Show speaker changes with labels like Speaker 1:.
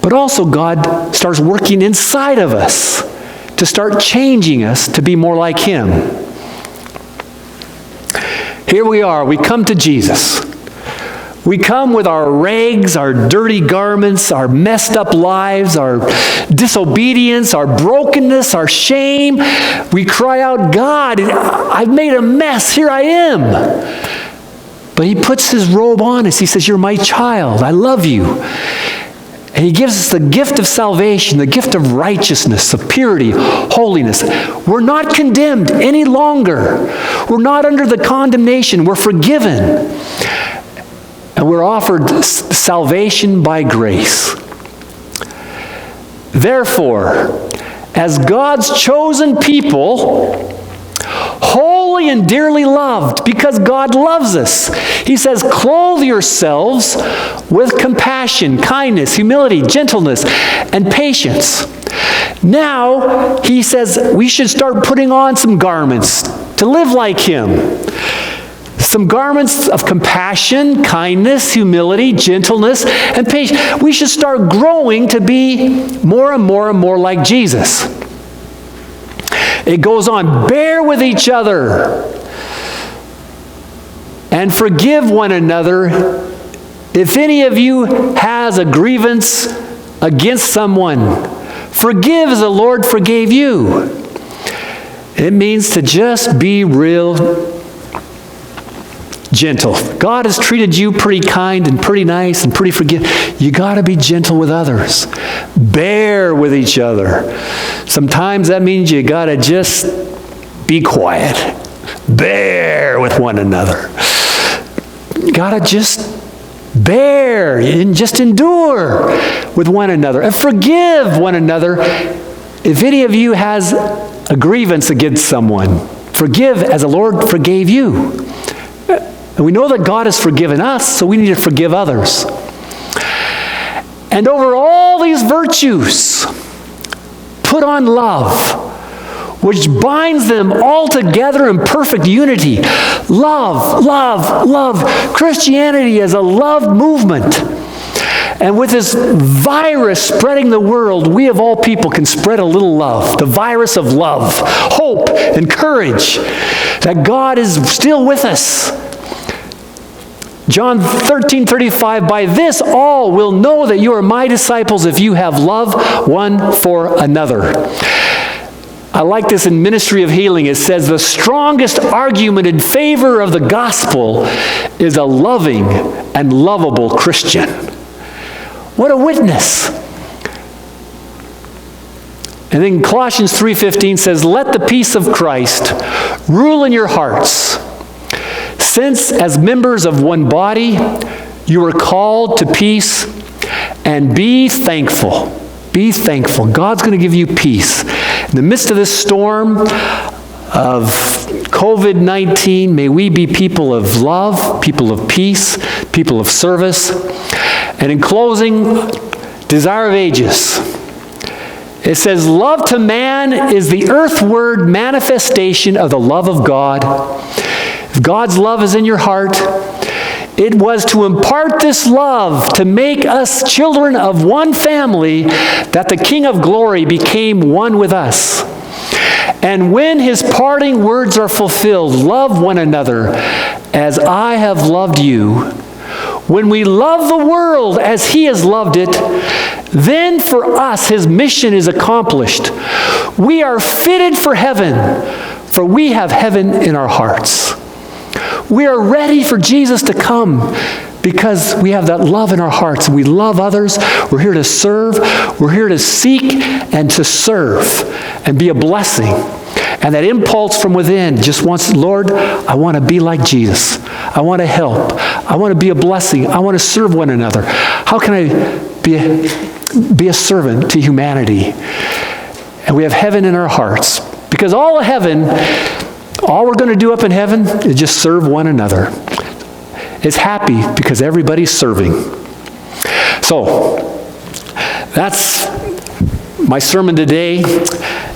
Speaker 1: But also God starts working inside of us to start changing us to be more like Him. Here we are. We come to Jesus. We come with our rags, our dirty garments, our messed up lives, our disobedience, our brokenness, our shame. We cry out, God, I've made a mess. Here I am. But He puts His robe on us. He says, you're my child. I love you. And He gives us the gift of salvation, the gift of righteousness, of purity, holiness. We're not condemned any longer. We're not under the condemnation. We're forgiven. And we're offered salvation by grace. Therefore, as God's chosen people, holy and dearly loved, because God loves us, He says, clothe yourselves with compassion, kindness, humility, gentleness, and patience. Now, He says we should start putting on some garments to live like Him. Some garments of compassion, kindness, humility, gentleness, and patience. We should start growing to be more and more and more like Jesus. It goes on, bear with each other and forgive one another if any of you has a grievance against someone. Forgive as the Lord forgave you. It means to just be real gentle. God has treated you pretty kind and pretty nice and pretty forgiving. You got to be gentle with others. Bear with each other. Sometimes that means you got to just be quiet. Bear with one another. You got to just bear and just endure with one another and forgive one another. If any of you has a grievance against someone, forgive as the Lord forgave you. And we know that God has forgiven us, so we need to forgive others. And over all these virtues, put on love, which binds them all together in perfect unity. Love, love, love. Christianity is a love movement. And with this virus spreading the world, we of all people can spread a little love. The virus of love, hope, and courage that God is still with us. John 13:35, by this all will know that you are my disciples if you have love one for another. I like this in Ministry of Healing. It says the strongest argument in favor of the gospel is a loving and lovable Christian. What a witness. And then Colossians 3:15 says, let the peace of Christ rule in your hearts. Since as members of one body, you are called to peace, and be thankful. Be thankful. God's going to give you peace. In the midst of this storm of COVID-19, may we be people of love, people of peace, people of service. And in closing, Desire of Ages. It says, love to man is the earthward manifestation of the love of God. If God's love is in your heart, it was to impart this love to make us children of one family, that the King of Glory became one with us. And when His parting words are fulfilled, love one another as I have loved you. When we love the world as He has loved it, then for us His mission is accomplished. We are fitted for heaven, for we have heaven in our hearts. We are ready for Jesus to come because we have that love in our hearts. We love others. We're here to serve. We're here to seek and to serve and be a blessing. And that impulse from within just wants, Lord, I want to be like Jesus. I want to help. I want to be a blessing. I want to serve one another. How can I be a servant to humanity? And we have heaven in our hearts. Because all of heaven, all we're going to do up in heaven is just serve one another. It's happy because everybody's serving. So, that's my sermon today.